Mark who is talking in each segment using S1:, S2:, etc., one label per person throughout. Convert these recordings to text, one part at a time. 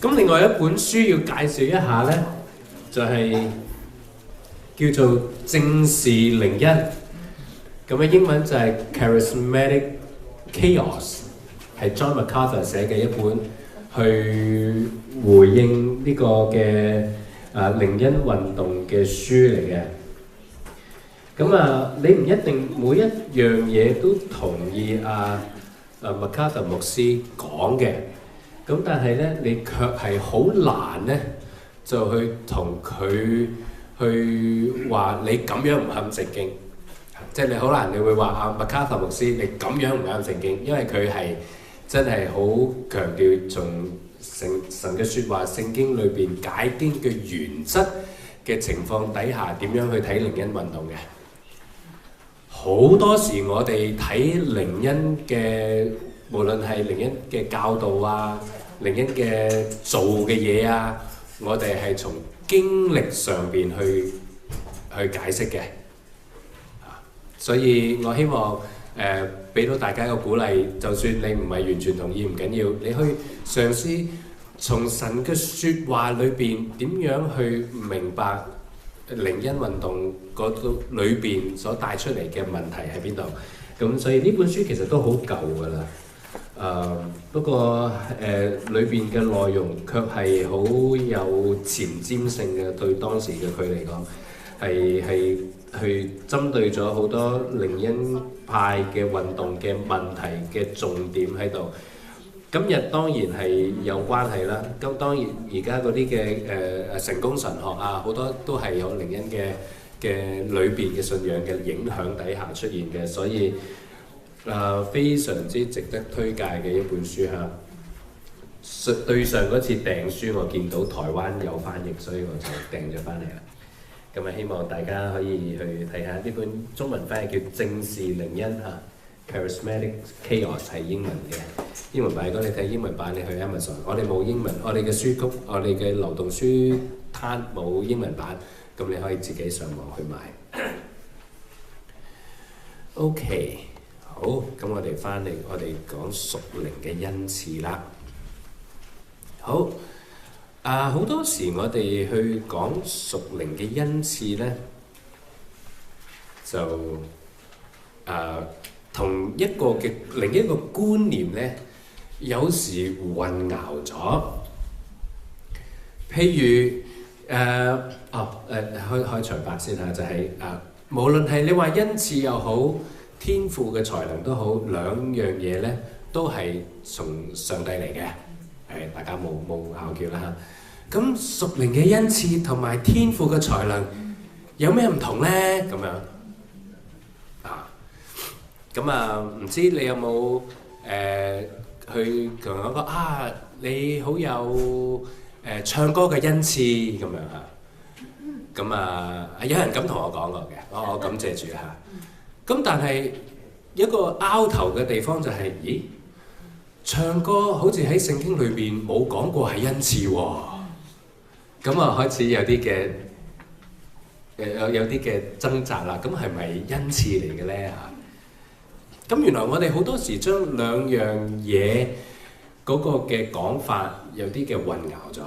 S1: 咁另外一本書要介紹一下咧，就係叫做正視靈恩。咁嘅英文就係 Charismatic Chaos， 係 John MacArthur 寫嘅一本去回應呢個嘅靈恩運動嘅書嚟嘅。咁你唔一定每一樣嘢都同意MacArthur 牧師講嘅，咁但係咧你卻係好難咧，就去同佢去話你咁樣唔啱聖經，即係你好難，你會話MacArthur 牧師你咁樣唔啱聖經，因為佢係真係好強調從神嘅説話、聖經裏邊解經嘅原則嘅情況底下，點樣去睇靈恩運動嘅。好多時我哋睇靈恩嘅，無論係靈恩嘅教導靈恩嘅做嘅嘢我哋係從經歷上邊去解釋嘅。所以我希望俾到大家一個鼓勵，就算你唔係完全同意唔緊要，你去嘗試從神嘅説話裏邊點樣去明白靈恩運動嗰度裏邊所帶出嚟嘅問題喺邊度。咁所以呢本書其實都好舊㗎啦。不過裏邊嘅內容卻係好有前瞻性嘅，對當時嘅佢嚟講係去針對咗好多靈恩派嘅運動嘅問題嘅重點喺度。今日當然係有關係啦。咁當然而家嗰啲嘅成功神學好多都係有靈恩嘅裏邊嘅信仰嘅影響底下出現嘅，所以非常之值得推介嘅一本書嚇。對上嗰次訂書，我見到台灣有翻譯，所以我就訂咗翻嚟啦。咁希望大家可以去睇下呢本中文翻譯叫《正視靈恩》Charismatic Chaos 係英文嘅。英文版如果你睇英文版，你去 Amazon。我哋冇英文，我哋嘅書局，我哋嘅流動書攤冇英文版，咁你可以自己上網去買。OK， 好，咁我哋翻嚟，我哋講屬靈嘅恩賜啦。好，好多時我哋去講屬靈嘅恩賜咧，就同一個嘅另一個觀念咧，有時混淆咗。譬如開場白先嚇，就係無論係你話恩賜又好，天賦嘅才能都好，兩樣嘢咧都係從上帝嚟嘅。大家冇拗撬啦嚇。咁屬靈嘅恩賜同埋天賦嘅才能有咩唔同咧？咁樣唔知你有冇去同我講你好有唱歌嘅恩賜咁樣嚇。咁有人咁同我講過嘅，我感謝主嚇。咁但係一個拗頭嘅地方就係，咦？唱歌好似喺聖經裏邊冇講過係恩賜喎。咁開始有啲嘅有啲嘅掙扎啦。咁係咪恩賜嚟嘅咧嚇？咁原來我哋好多時將兩樣嘢嗰個嘅講法有啲嘅混淆咗。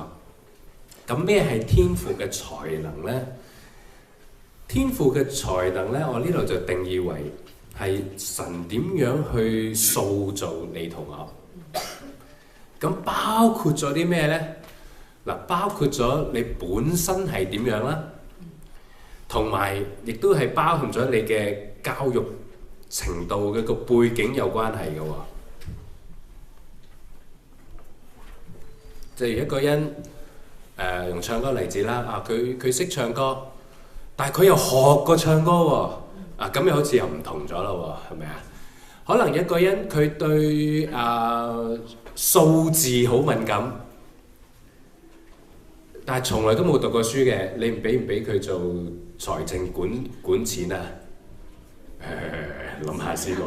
S1: 咁咩係天賦嘅才能呢？天賦嘅才能呢，我呢度就定義為係神點樣去塑造你同我。咁包括咗啲咩呢？嗱，包括咗你本身係點樣啦，同埋亦都係包含咗你嘅教育程度嘅個背景有關係嘅喎。即係一個人用唱歌例子啦，佢識唱歌，但係佢又學過唱歌喎，咁又好似又唔同咗啦喎，係咪啊？可能一個人佢對數字好敏感，但係從來都冇讀過書嘅，你俾唔俾佢做財政管錢啊？諗下先喎，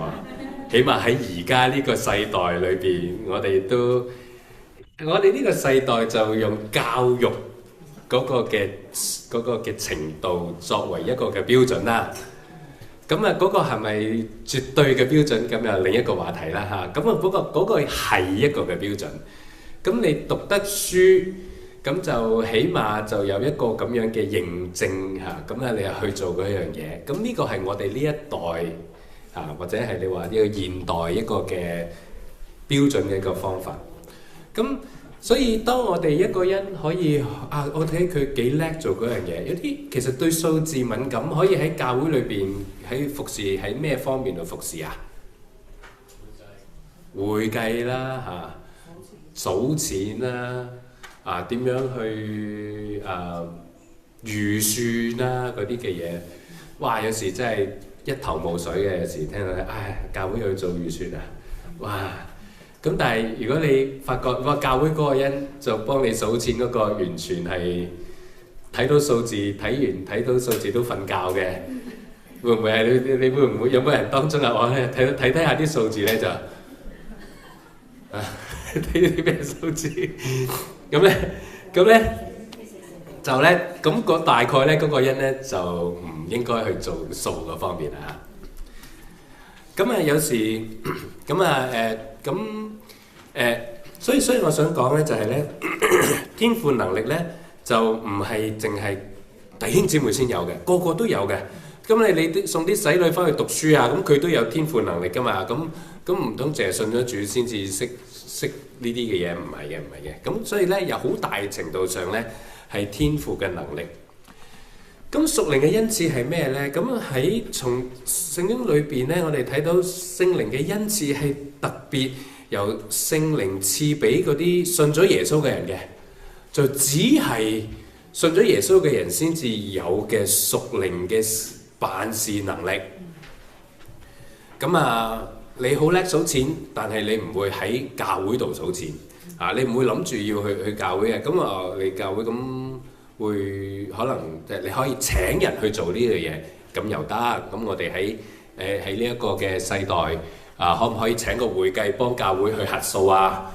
S1: 起碼喺而家呢個世代裏邊，我哋呢個世代就用教育嗰個嘅程度作為一個嘅標準啦。咁嗰個係咪絕對嘅標準？咁又另一個話題啦嚇。咁嗰個係一個嘅標準。咁你讀得書，咁就起碼就有一個咁樣嘅認證嚇，咁啊你又去做嗰樣嘢。咁呢個係我哋呢一代啊，或者係你話呢個現代一個嘅標準嘅一個方法。咁所以當我哋一個人可以我睇佢幾叻做嗰樣嘢，有啲其實對數字敏感，可以喺教會裏邊喺服侍喺咩方面去服侍啊？會計啦嚇，數錢啦點樣去預算啦嗰啲嘅嘢，哇！有時真係一頭霧水嘅，有時聽到教會要做預算啊，哇！咁但係如果你發覺教會嗰個人就幫你數錢嗰個，完全係睇到數字，睇到數字都瞓覺嘅，會唔會係你會唔會有冇人當中我咧睇下啲數字咧就睇啲咩數字咁咧就咧咁大概咧嗰個人咧就唔應該去做數嗰方面啦。咁有時所以我想講咧就係咧天賦能力咧就唔係淨係弟兄姊妹先有嘅，個個都有嘅。咁你送啲仔女翻去讀書啊，咁佢都有天賦能力噶嘛。咁唔通淨係信咗主先至識呢啲嘅嘢？唔係嘅。咁所以咧有好大程度上咧係天賦嘅能力。咁屬靈嘅恩賜係咩咧？咁喺從聖經裏邊咧，我哋睇到聖靈嘅恩賜係特別由聖靈賜俾嗰啲信咗耶穌嘅人嘅，就只係信咗耶穌嘅人先至有嘅屬靈嘅辦事能力。咁你好叻數錢，但係你唔會喺教會度數錢你唔會諗住要去教會嘅。咁你教會咁會可能你可以請人去做呢樣嘢，咁又得。咁我哋喺呢一個嘅世代可唔可以請個會計幫教會去核數啊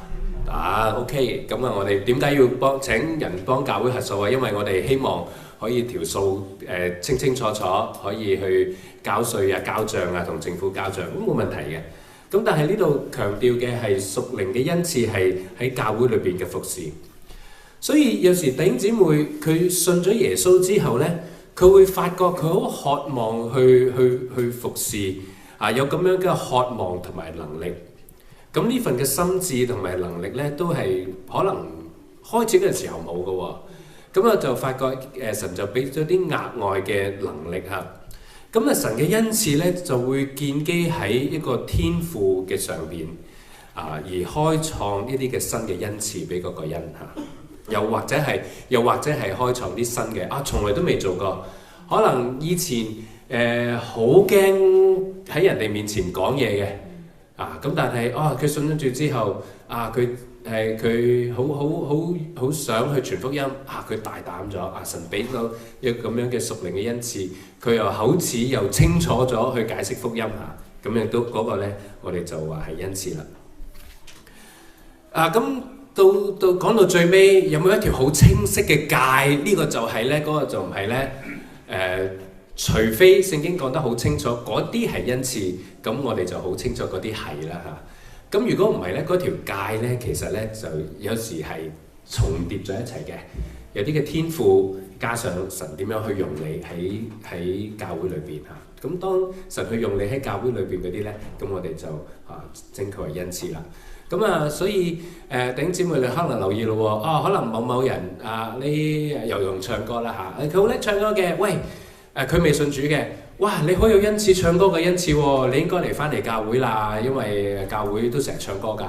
S1: ？OK， 咁我哋點解要請人幫教會核數啊？因為我哋希望可以條數清清楚楚，可以去交稅啊、交帳啊，同政府交帳，咁冇問題嘅。咁但係呢度強調嘅係屬靈嘅恩賜係喺教會裏邊嘅服侍。所以有時弟兄姊妹佢信咗耶穌之後呢，佢會發覺佢好渴望去服侍有咁樣嘅渴望同埋能力。咁呢份嘅心智同埋能力呢，都係可能開始嘅時候冇嘅喎。咁就發覺神就俾咗啲額外嘅能力嚇。咁神嘅恩賜呢，就會建基喺一個天賦嘅上邊而開創呢啲嘅新嘅恩賜俾嗰個人嚇。又或者係開創啲新嘅從來都未做過，可能以前好驚喺人哋面前講嘢嘅咁，但係佢信咗主之後佢好想去傳福音佢大膽咗神俾到一個咁樣嘅屬靈嘅恩賜，佢又口齒又清楚咗去解釋福音咁亦都嗰個咧，我哋就話係恩賜啦。咁到講到最尾，有冇一條好清晰嘅界？呢個就係咧，嗰個就唔係咧。除非聖經講得好清楚，嗰啲係恩賜，咁我哋就好清楚嗰啲係啦嚇。咁如果唔係咧，嗰條界咧，其實咧就有時係重疊咗一齊嘅。有啲嘅天賦加上神點樣去用你喺教會裏邊嚇。咁當神去用你喺教會裏邊嗰啲咧，咁我哋就稱佢為恩賜啦。咁所以弟兄姊妹你可能留意咯喎，可能某人你又用唱歌啦嚇，佢好叻唱歌嘅，喂佢未信主嘅，哇你好有恩賜唱歌嘅恩賜喎，你應該嚟翻嚟教會啦，因為教會都成日唱歌㗎，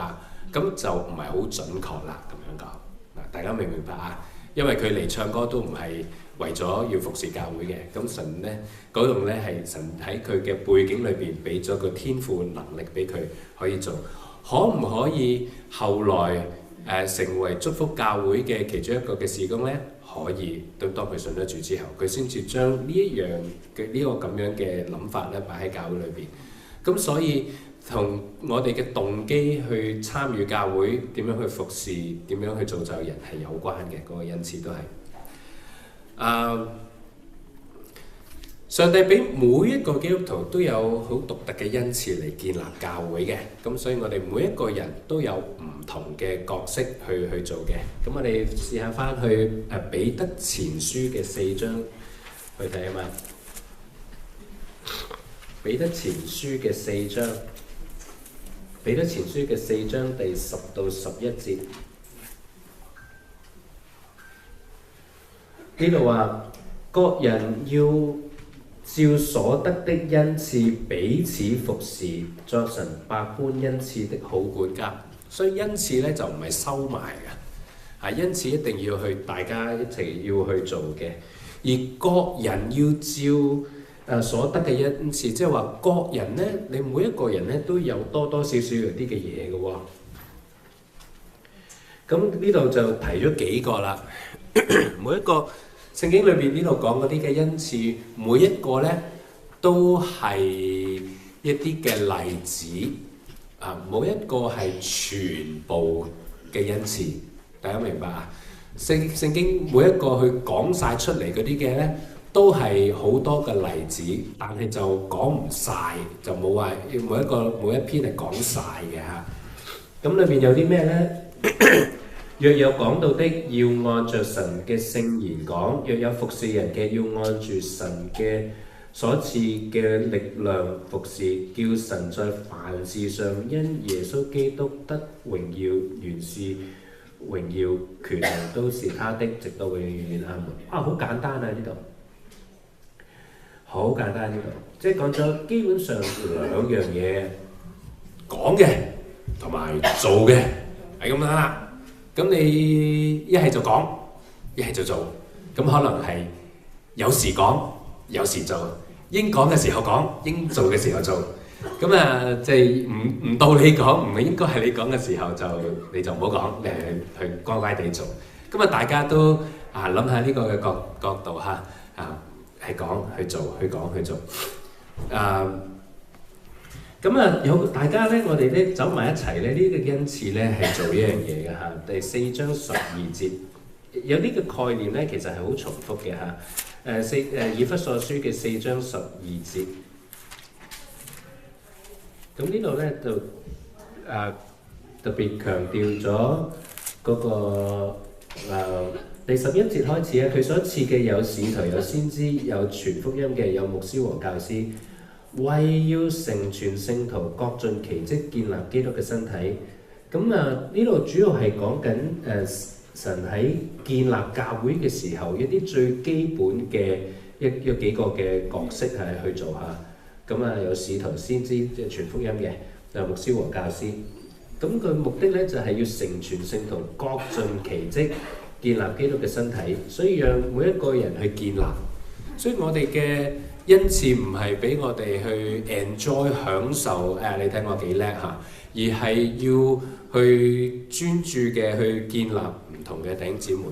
S1: 咁就唔係好準確啦咁樣講大家明唔明白啊？因為佢嚟唱歌都唔係為咗要服侍教會嘅，咁神咧嗰度咧係神喺佢嘅背景裏邊俾咗個天賦能力俾佢可以做。可唔可以後來成為祝福教會嘅其中一個嘅事工呢？可以，當佢信咗主之後，佢先至將呢一樣嘅呢個咁樣嘅諗法咧擺喺教會裏邊。咁所以同我哋嘅動機去參與教會，點樣去服侍，點樣去造就人係有關嘅，嗰個恩賜都係。上帝俾每一個基督徒都有好獨特嘅恩賜嚟建立教會嘅，咁所以我哋每一個人都有唔同嘅角色去做嘅。咁我哋試下翻去彼得前書嘅4章去睇啊嘛。彼得前書嘅4章，彼得前書嘅4章第10到11節，呢度話各人要照所得的恩賜彼此服侍，作神百般恩賜的好管家。所以恩賜咧就唔係收埋嘅，恩賜一定要去大家一齊要去做嘅。而各人要照所得嘅恩賜，即係話各人咧，你每一個人咧都有多多少少有啲嘅嘢嘅喎。咁呢度就提咗幾個啦，每一個聖經裏邊呢度講嗰啲嘅恩賜，每一個咧都係一啲嘅例子，冇一個係全部嘅恩賜，大家明白啊？聖經每一個去講晒出嚟嗰啲嘅咧，都係好多嘅例子，但係就講唔晒，就冇話每一篇係講晒嘅嚇。咁裏邊有啲咩咧？若有講道的，要按着神嘅聖言講；若有服侍人嘅，要按住神嘅所賜嘅力量服侍，叫神在凡事上因耶穌基督得榮耀，原是榮耀權能都是他的，直到永遠阿門。好簡單啊！呢度好簡單，呢度即係講咗基本上兩樣嘢，講嘅同埋做嘅係咁啦。咁你一係就講，一係就做，咁可能係有時講，有時做，應講嘅時候講，應做嘅時候做。咁即係唔到你講，唔應該係你講嘅時候你就唔好講，你去乖乖地做。咁大家都諗下呢個嘅角度嚇，係講去做，去講去做。有大家咧，我哋咧走埋一齊咧，呢個恩賜咧係做一樣嘢嘅嚇。第4章12節有呢個概念咧，其實係好重複嘅嚇。以弗所書嘅4章12節，咁呢度咧就特別強調咗嗰個第11節開始啊，佢所賜嘅有使徒、有先知、有傳福音嘅、有牧師和教師。為要成全聖徒，各盡其職，建立基督嘅身體。咁呢度主要係講緊神喺建立教會嘅時候，一啲最基本嘅有幾個嘅角色係去做下。咁有使徒、先知，即係傳福音嘅，有牧師和教師。咁佢目的咧就係要成全聖徒，各盡其職，建立基督嘅身體。所以讓每一個人去建立。所以我哋嘅恩賜唔係俾我哋去 enjoy 享受，你睇我幾叻嚇，而係要去專注嘅去建立唔同嘅弟兄姊妹。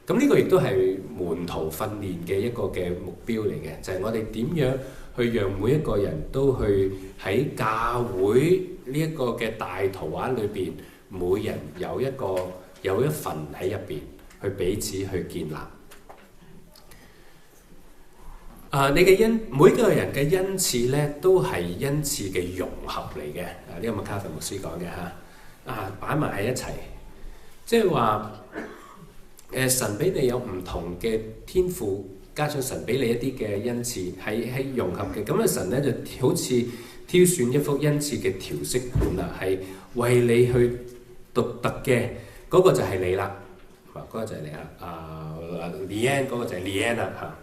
S1: 咁呢個亦都係門徒訓練嘅一個嘅目標嚟嘅，就係我哋點樣去讓每一個人都去喺教會呢一個嘅大圖畫裏邊，每人有一份喺入邊，去彼此去建立。你嘅每個人嘅恩賜咧，都係恩賜嘅融合嚟嘅。呢個麥卡佛牧師講嘅嚇，擺埋喺一齊，即係話神俾你有唔同嘅天賦，加上神俾你一啲嘅恩賜，係融合嘅。咁神咧就好似挑選一幅恩賜嘅調色盤啦，係為你去獨特嘅嗰個就係你啦，嗰個就係你啦。Leanne 嗰個就係 Leanne 啦嚇。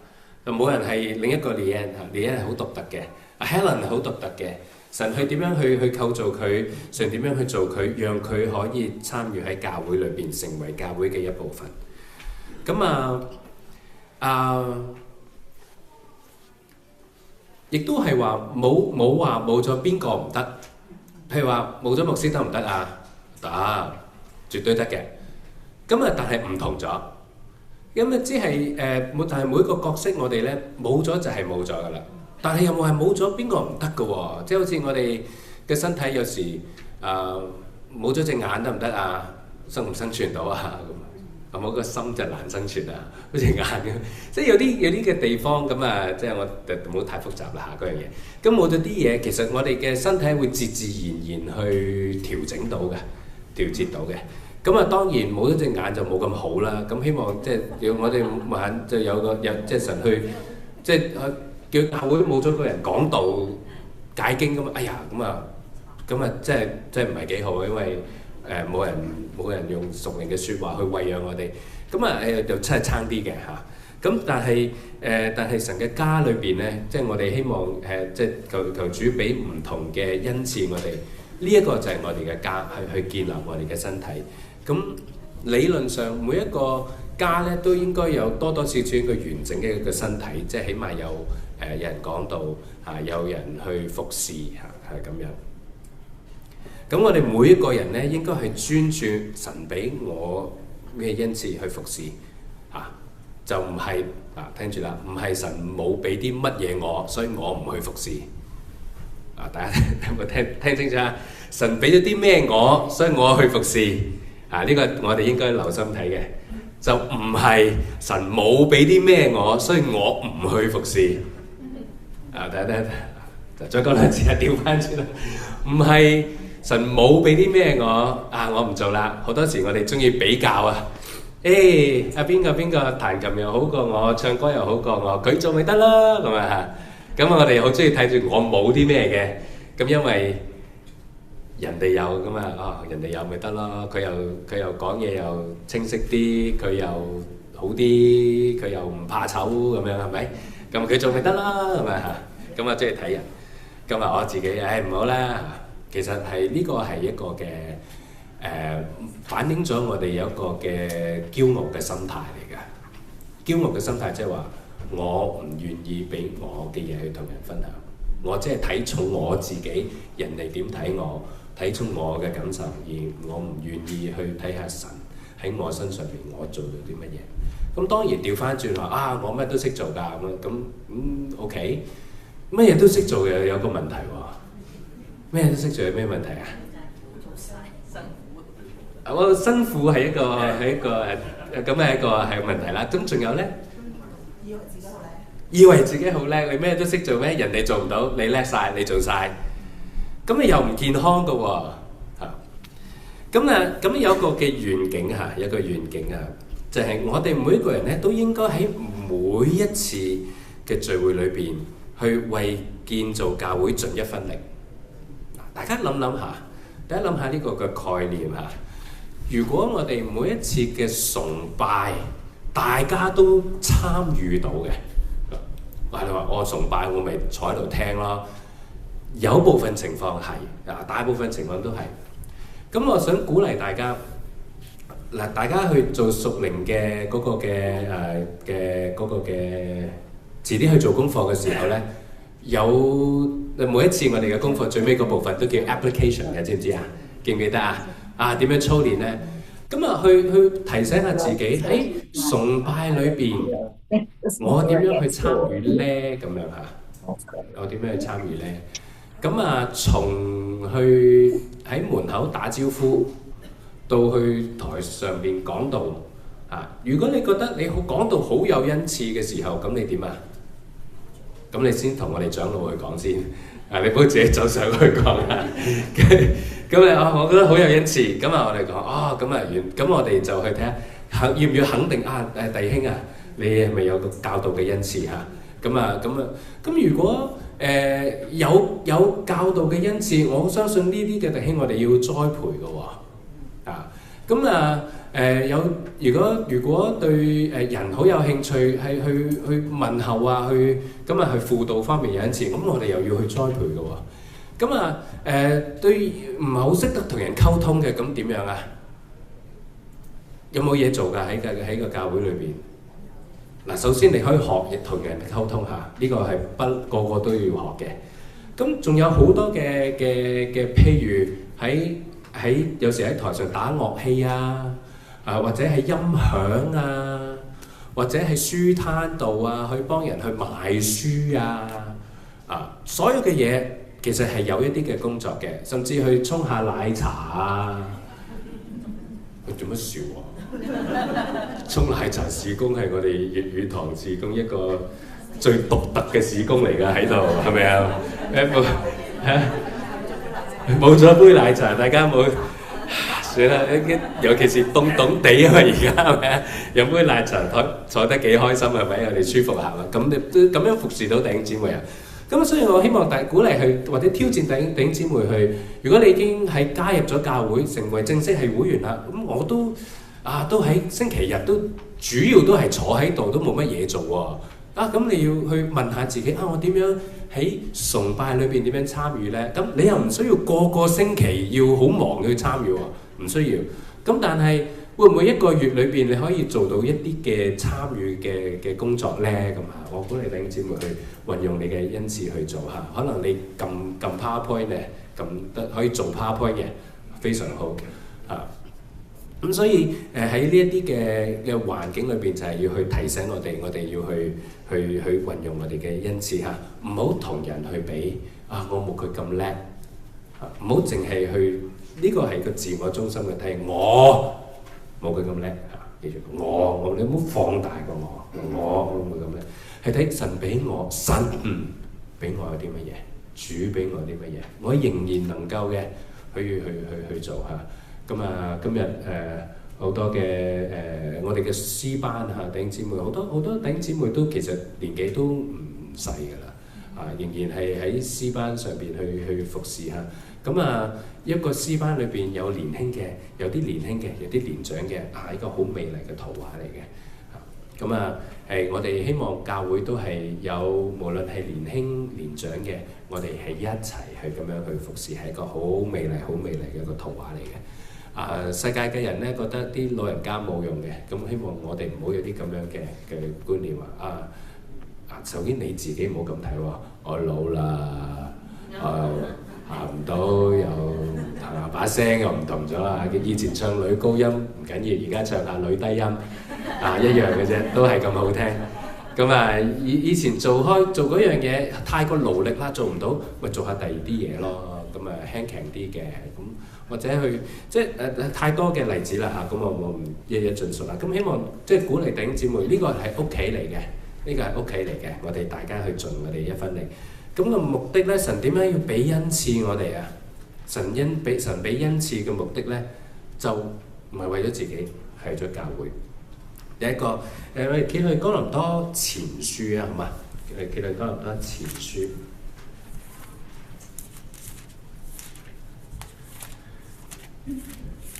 S1: 就冇人係另一個 Leanne 係好獨特嘅，Helen 係好獨特嘅。神去點樣去構造佢，神點樣去做佢，讓佢可以參與喺教會裏邊，成為教會嘅一部分。咁亦都係話冇話冇咗邊個唔得。譬如話冇咗牧師得唔得啊？得，絕對得嘅。但係唔同咗。咁即係但係每個角色我哋咧冇咗就係冇咗噶啦。但係又冇係冇咗邊個唔得嘅喎？即係好似我哋嘅身體有時冇咗隻眼得唔得啊？生唔生存到啊？咁係冇個心就難生存啊，好似眼咁，即係有啲嘅地方咁啊，即係我唔好太複雜啦嚇嗰樣嘢。咁冇咗啲嘢，其實我哋嘅身體會自然去調整到嘅，調節到嘅。咁啊當然冇咗隻眼就冇咁好啦。咁希望即係要我哋眼就有即係神去即係叫教會冇咗個人講道解經咁，哎呀咁啊即係唔係幾好，因為冇人用屬靈嘅説話去餵養我哋，咁啊就真係差啲嘅嚇。咁但係神嘅家裏邊咧，即係我哋希望即係求主俾唔同嘅恩賜我哋，呢一個就係我哋嘅家，去建立我哋嘅身體。咁理論上每一個家咧都應該有多多少少一個完整嘅一個身體，即係起碼有人講道嚇，有人去服侍嚇，係咁樣。咁我哋每一個人咧，應該係專注神俾我咩恩賜去服侍嚇，就唔係聽住啦，唔係神冇俾啲乜嘢我，所以我唔去服侍啊！大家有冇聽清楚啊？神俾咗啲咩我，所以我去服侍啊！呢個我哋應該留心睇嘅，就唔係神冇俾啲咩我，所以我唔去服侍啊！睇，再講兩次啊，調翻轉啦，唔係。神冇俾啲咩我唔做啦。好多時我哋中意比較啊，邊個彈琴又好過我，唱歌又好過我，佢做咪得啦咁啊嚇。咁我哋好中意睇住我冇啲咩嘅，咁因為人哋有咁啊，人哋有咪得咯。佢又講嘢又清晰啲，佢又好啲，佢又唔怕醜咁樣係咪？咁佢做咪得啦係咪嚇？咁啊中意睇人，咁啊我自己唔好啦。其實係呢個係一個嘅反映咗我哋有一個嘅驕傲嘅心態嚟嘅。驕傲嘅心態即係話我唔願意俾我嘅嘢去同人分享，我即係睇重我自己，人哋點睇我，睇重我嘅感受，而我唔願意去睇下神喺我身上面我做到啲乜嘢。咁當然調翻轉話我乜都識做㗎咁OK， 乜嘢都識做又有個問題喎。咩都識做有咩問題啊？做晒辛苦。我辛苦係一個咁係一個係問題啦。咁仲有咧？以為自己好叻。以為自己好叻，你咩都識做咩？人哋做唔到，你叻晒，你做晒，咁你又唔健康㗎喎嚇。咁有個嘅願景嚇，有個願景啊，就係我哋每一個人咧都應該喺每一次嘅聚會裏邊去為建造教會盡一分力。大家諗下，大家諗下呢個嘅概念嚇。如果我哋每一次嘅崇拜，大家都參與到嘅，你話我崇拜，我咪坐喺度聽咯。有部分情況係大部分情況都係。咁我想鼓勵大家大家去做屬靈嘅嗰個嘅遲啲去做功課嘅時候咧，有。每一次我哋嘅功課最尾嗰部分都叫 application 嘅，知唔知啊？記唔記得啊？點樣操練咧？咁啊，去提醒下自己喺崇拜裏邊，我點樣去參與咧？咁樣嚇，我點樣去參與咧？咁啊，從去喺門口打招呼，到去台上邊講道啊！如果你覺得你講道好有恩賜嘅時候，咁你點啊？咁你先同我哋長老去講先，你唔好自己走上去講啊！咁我覺得好有恩賜，咁我哋講咁我哋就去睇下，要唔要肯定弟兄啊，你係咪有個教導嘅恩賜嚇？咁如果有教導嘅恩賜，我相信呢啲嘅弟兄我哋要栽培嘅喎，如果對人好有興趣，係去問候啊，去輔導方面有恩賜，咁我哋又要去栽培嘅喎。對唔係好識得同人溝通嘅，咁點樣啊？有冇嘢做㗎？喺個教會裏邊嗱，首先你可以學同人溝通下，呢個係個個都要學嘅。咁仲有好多嘅譬如喺有時喺台上打樂器啊。或者係音響啊，或者係書攤度啊，去幫人去賣書啊，所有嘅嘢其實係有一啲嘅工作嘅，甚至去沖下奶茶啊。佢做乜笑沖奶茶事工係我哋粵語堂事工一個最獨特嘅事工嚟㗎喺度，係咪啊？冇咗杯奶茶，大家冇算啦。尤其是凍凍地啊嘛，而家係咪啊？飲杯奶茶坐得幾開心係咪？我哋舒服下嘛。咁你都咁樣服侍到弟兄姊妹啊？咁所以我希望鼓勵去或者挑戰弟兄姊妹去。如果你已經係加入咗教會，成為正式係會員啦，咁我都喺星期日都主要都係坐喺度，都冇乜嘢做喎。咁你要去問下自己我點樣喺崇拜裏邊點樣參與呢？咁你又唔需要個星期要好忙去參與喎，唔需要。咁但係會唔會一個月裏邊你可以做到一啲嘅參與嘅工作呢？咁我鼓勵弟兄姊妹去運用你嘅恩賜去做嚇。可能你撳 PowerPoint 咧，撳得可以做 PowerPoint 嘅，非常好嚇。咁所以喺呢一啲嘅環境裏邊，就係要去提醒我哋要去運用我哋嘅恩賜嚇，唔好同人去比我冇佢咁叻嚇，唔好淨係去呢個係個自我中心嘅睇，我冇佢咁叻嚇，記住我你唔好放大過我冇咁叻，係睇神俾我神俾我有啲乜嘢，主俾我啲乜嘢，我仍然能夠嘅去做嚇。咁今日好多嘅我哋嘅詩班嚇弟兄姊妹，好多弟兄姊妹都其實年紀都唔細㗎啦，仍然係喺詩班上邊去服侍嚇。咁一個詩班裏邊有年輕嘅，有啲年輕嘅，有啲年長嘅，一個好美麗嘅圖畫嚟嘅。我哋希望教會都係有，無論係年輕年長嘅，我哋係一齊去咁樣去服侍，係一個好美麗嘅一個圖畫嚟嘅。世界嘅人咧覺得啲老人家冇用嘅，咁希望我哋唔好有啲咁樣嘅觀念首先你自己唔好咁睇喎，我老啦，行唔到又把聲又唔同咗啊！以前唱女高音唔緊要，而家唱下女低音一樣嘅啫，都係咁好聽。以前做嗰樣嘢太過勞力啦，做唔到咪做下第二啲嘢咯，輕強啲嘅咁。或者去太多嘅例子啦嚇，咁我唔一一盡述啦。咁希望鼓勵弟兄姊妹，呢個係屋企嚟嘅，我哋大家去盡我哋一分力。咁個目的咧，神點解要俾恩賜我哋啊？神俾恩賜嘅目的咧，就唔係為咗自己，係咗教會。第一個我哋揭去哥林多前書啊，好嘛？揭去哥林多前書。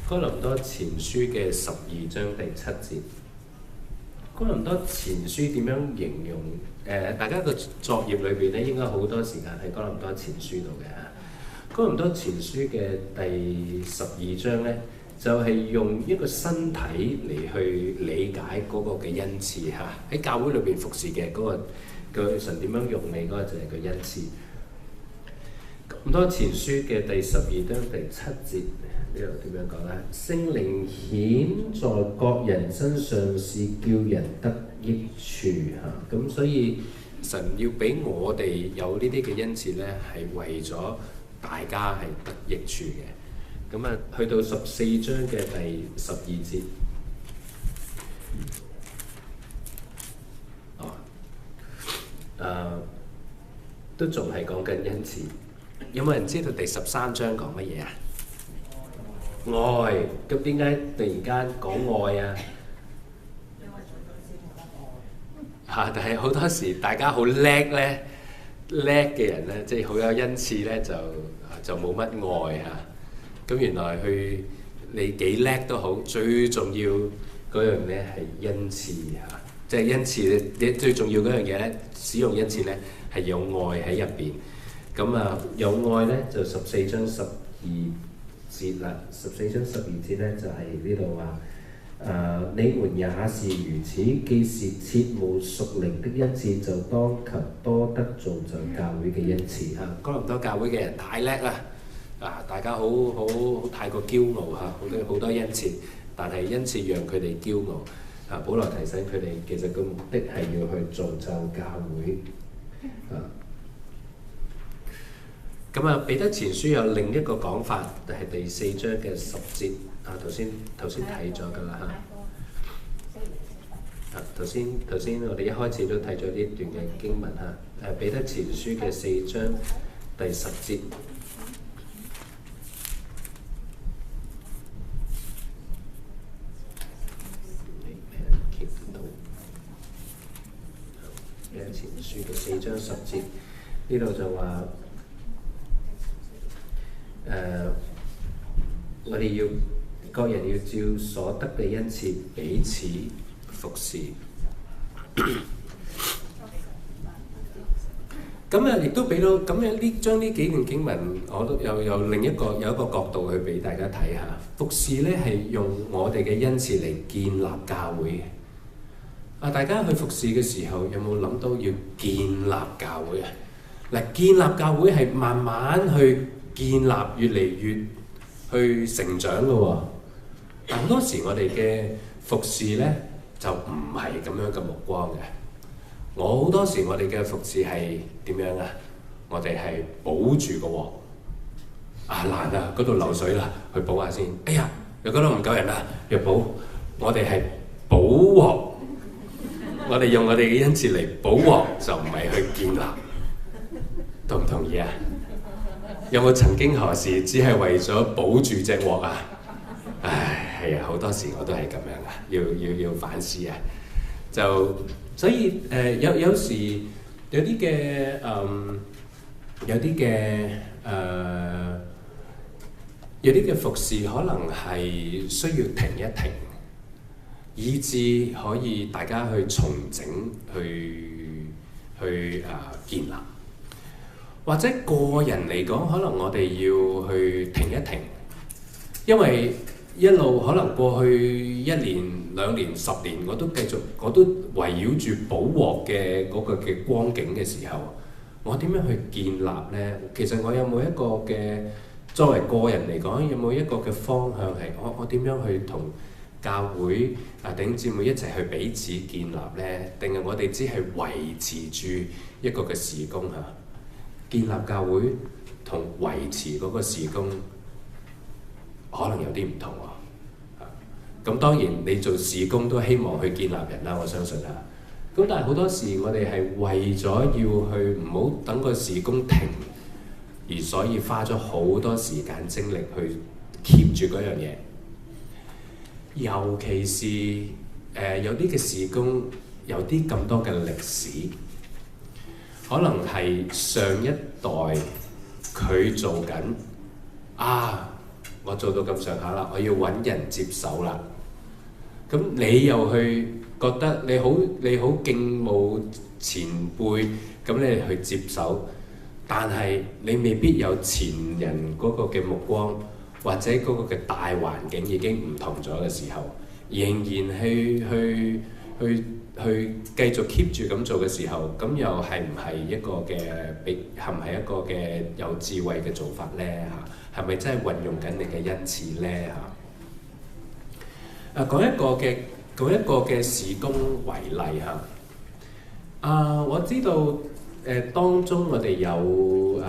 S1: 哥林多前書嘅12章第7節，哥林多前書點樣形容？大家個作業裏邊咧，應該好多時間喺哥林多前書度嘅嚇。哥林多前書嘅第12章咧，就係用一個身體嚟去理解嗰個嘅恩賜嚇。喺教會裏邊服侍嘅嗰個神點樣用你嗰個就係個恩賜。哥林多前書嘅第12章第7節。呢度點樣講咧？聖靈顯在各人身上是叫人得益處嚇，咁所以神要俾我哋有呢啲嘅恩賜咧，係為咗大家係得益處嘅。咁去到14章嘅第12節，都仲係講緊恩賜。有冇人知道第13章講乜嘢啊？愛，咁點解突然間講愛啊？但係好多時大家好叻嘅人咧，即係好有恩賜咧，就冇乜愛嚇。咁原來你幾叻都好，最重要嗰樣咧係恩賜嚇，即係恩賜你最重要嗰樣嘢咧，使用恩賜咧係有愛喺入邊。咁有愛咧就14章12節啦，14章12節咧就係呢度話，你們也是如此，既是切慕屬靈的恩賜，就當求多得造就教會嘅恩賜嚇。哥林多教會嘅人太叻啦，大家好太過驕傲嚇，好多恩賜，但係恩賜讓佢哋驕傲。保羅提醒佢哋，其實個目的係要去造就教會彼得前書有另一個講法，係第4章嘅10節頭先睇咗㗎啦嚇。頭先我哋一開始都睇咗呢段嘅經文嚇，彼得前書嘅4章第10節。彼得前書嘅4章10節，呢度就話我哋要各人要照所得嘅恩賜彼此服侍。咁啊，亦都俾到咁樣將呢幾段經文，我都有另一個有一個角度去俾大家睇下。服侍咧係用我哋嘅恩賜嚟建立教會嘅。啊，大家去服侍嘅時候，有冇諗到要建立教會啊？嗱，建立教會係慢慢去建立，越嚟越去成長嘅喎。但好多時我哋嘅服侍咧就唔係咁樣嘅目光嘅。我好多時我哋嘅服侍係點樣啊？我哋係保住個鑊。啊，難啊，嗰度漏水啦，去補下先。哎呀，又嗰度唔夠人啦，要補。我哋係保鑊。我哋用我哋嘅恩賜嚟保鑊，就唔係去建立。同唔同意啊？有冇曾經何時只係為咗保住隻鑊啊？唉，係啊，好多時我都係咁樣啊，要反思啊。就所以有時有啲嘅服侍可能係需要停一停，以至可以大家去重整，去建立。或者個人嚟講，可能我哋要去停一停，因為一路可能過去1年、2年、10年，我都圍繞住保鑊嘅嗰個嘅光景嘅時候，我點樣去建立呢？其實我有冇一個嘅作為個人嚟講，有冇一個嘅方向係我點樣去同教會弟兄姊妹一齊去彼此建立呢？定係我哋只係維持住一個嘅事工嚇？建立教會同維持嗰個事工可能有啲唔同喎。咁當然你做事工都希望去建立人啦，我相信啊。咁但係好多時我哋係為咗要去唔好等個事工停，而所以花咗好多時間精力去 keep 住嗰樣嘢。尤其是有啲嘅事工有啲咁多嘅歷史。可能係上一代佢做緊我做到咁上下啦，我要揾人接手啦。咁你又去覺得你好敬慕前輩，咁你去接手，但係你未必有前人嗰個嘅目光，或者嗰個嘅大環境已經唔同咗嘅時候，仍然去繼續 keep 住咁做嘅時候，咁又係唔係一個嘅係唔係一個嘅有智慧嘅做法咧？嚇，係咪真係運用緊你嘅恩賜咧？嚇，講一個嘅事工為例嚇。我知道當中我哋有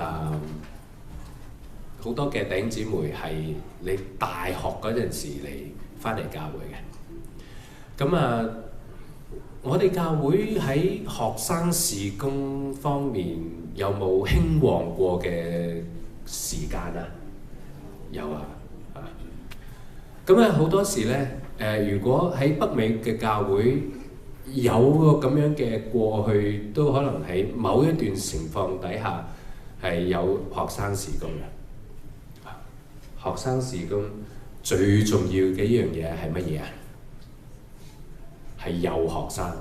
S1: 好多嘅弟兄姊妹係你大學嗰陣時嚟翻嚟教會嘅，咁我哋教會喺學生事工方面有冇興旺過嘅時間啊？有啊，咁好多時咧，如果喺北美嘅教會有個咁樣嘅過去，都可能喺某一段情況底下係有學生事工嘅。學生事工最重要嘅一樣嘢係乜嘢啊？係有學生，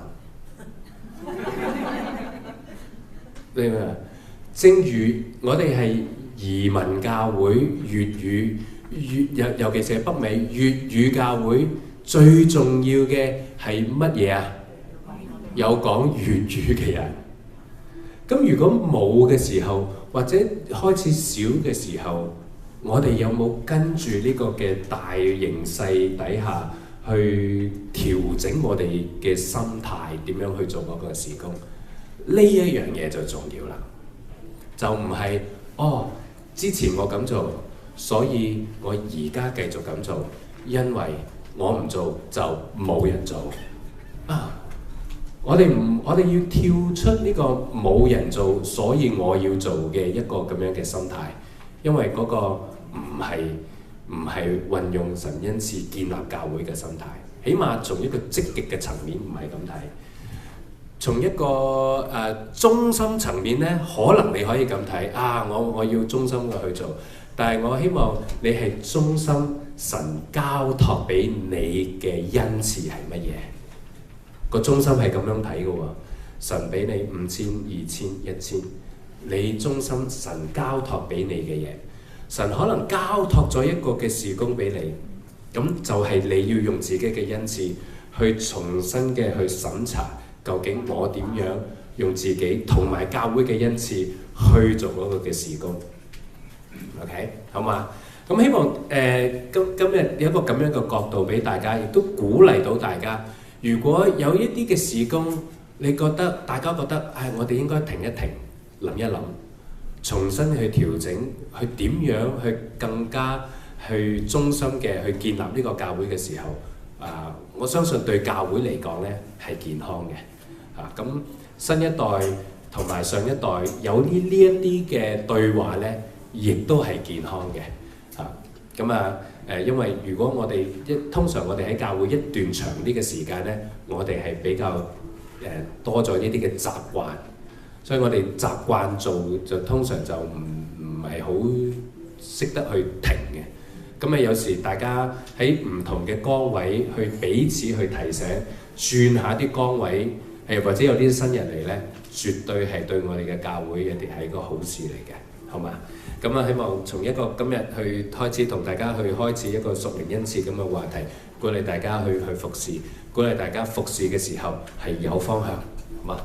S1: 你明唔明啊？正如我哋係移民教會粵語，尤其是係北美粵語教會，最重要嘅係乜嘢啊？有講粵語嘅人。咁如果冇嘅時候，或者開始少嘅時候，我哋有冇跟住呢個嘅大形勢底下去調整我哋嘅心態，點樣去做嗰個事工？呢一樣嘢就重要啦，就唔係之前我咁做，所以我而家繼續咁做，因為我唔做就冇人做我哋要跳出呢個冇人做，所以我要做嘅一個咁樣嘅心態，因為嗰個唔係運用神恩賜建立教會嘅心態，起碼從一個積極嘅層面唔係咁睇。從一個中心層面咧，可能你可以咁睇啊，我要忠心嘅去做，但係我希望你係忠心神交託俾你嘅恩賜係乜嘢？個中心係咁樣睇嘅喎，神俾你5000、2000、1000，你忠心神交託俾你嘅嘢，神可能交託咗一個嘅事工俾你，咁就係你要用自己嘅恩賜去重新嘅去審查。究竟我點樣用自己同埋教會嘅恩賜去做嗰個嘅事工 ？OK， 好嘛？咁希望今日有一個咁樣嘅角度俾大家，亦都鼓勵到大家。如果有一啲嘅事工，你覺得大家覺得，我哋應該停一停，諗一諗，重新去調整，去點樣去更加去忠心嘅去建立呢個教會嘅時候。我相信對教會嚟講咧係健康嘅，咁新一代同埋上一代有呢一啲嘅對話咧，亦都係健康嘅，因為如果我哋通常我哋喺教會一段長啲嘅時間咧，我哋係比較多咗呢啲嘅習慣，所以我哋習慣做就通常就唔係好識得去停嘅。咁有時大家喺唔同嘅崗位去彼此去提醒，轉下啲崗位，或者有啲新人嚟咧，絕對係對我哋嘅教會一定係一個好事嚟嘅，好嘛？咁希望從一個今日去開始同大家去開始一個屬靈恩賜咁嘅話題，鼓勵大家去服侍，鼓勵大家服侍嘅時候係有方向，好嘛？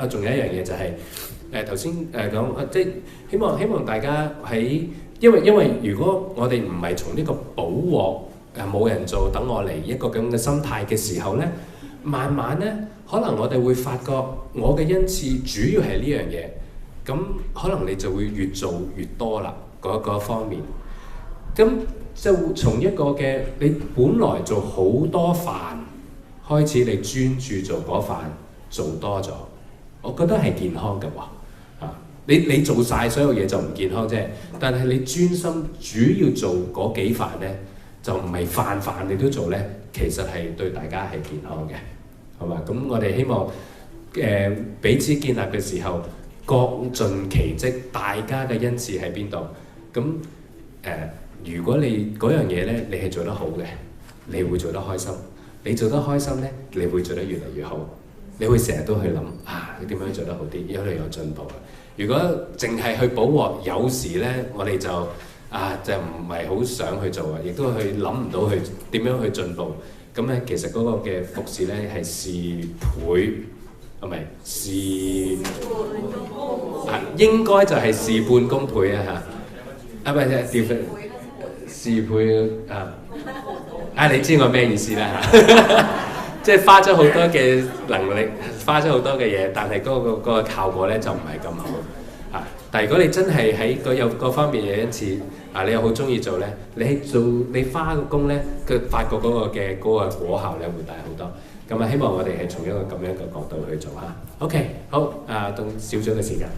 S1: 仲有一樣嘢就係頭先講，即係希望大家喺。因為如果我哋唔係從呢個補鑊冇人做等我嚟一個咁嘅心態嘅時候咧，慢慢咧可能我哋會發覺我嘅恩賜主要係呢樣嘢，咁可能你就會越做越多啦嗰方面。咁就從一個嘅你本來做好多飯開始，你專注做嗰飯做多咗，我覺得係健康嘅喎。你做晒所有嘢就唔健康啫，但係你專心主要做嗰幾飯咧，就唔係飯你都做咧，其實係對大家係健康嘅，係嘛？咁我哋希望彼此建立嘅時候，各盡其職，大家嘅恩賜喺邊度？咁如果你嗰樣嘢咧，你係做得好嘅，你會做得開心；你做得開心咧，你會做得越嚟越好。你會成日都去諗你點樣做得好啲，一路有進步。如果淨係去補鑊，有時咧我哋就唔係好想去做亦都去諗唔到去點樣去進步。咁咧其實嗰個嘅服侍咧係事倍，係咪事？應該就係事半功倍唔係調翻事倍你知我咩意思啦即係花咗好多嘅能力，花咗好多嘅嘢，但係嗰個效果咧就唔係咁好但係如果你真係喺有各方面嘅恩賜你又好中意做咧，你花個工咧，佢發覺嗰個果效咧會大好多。咁希望我哋係從一個咁樣嘅角度去做OK，好到小組嘅時間。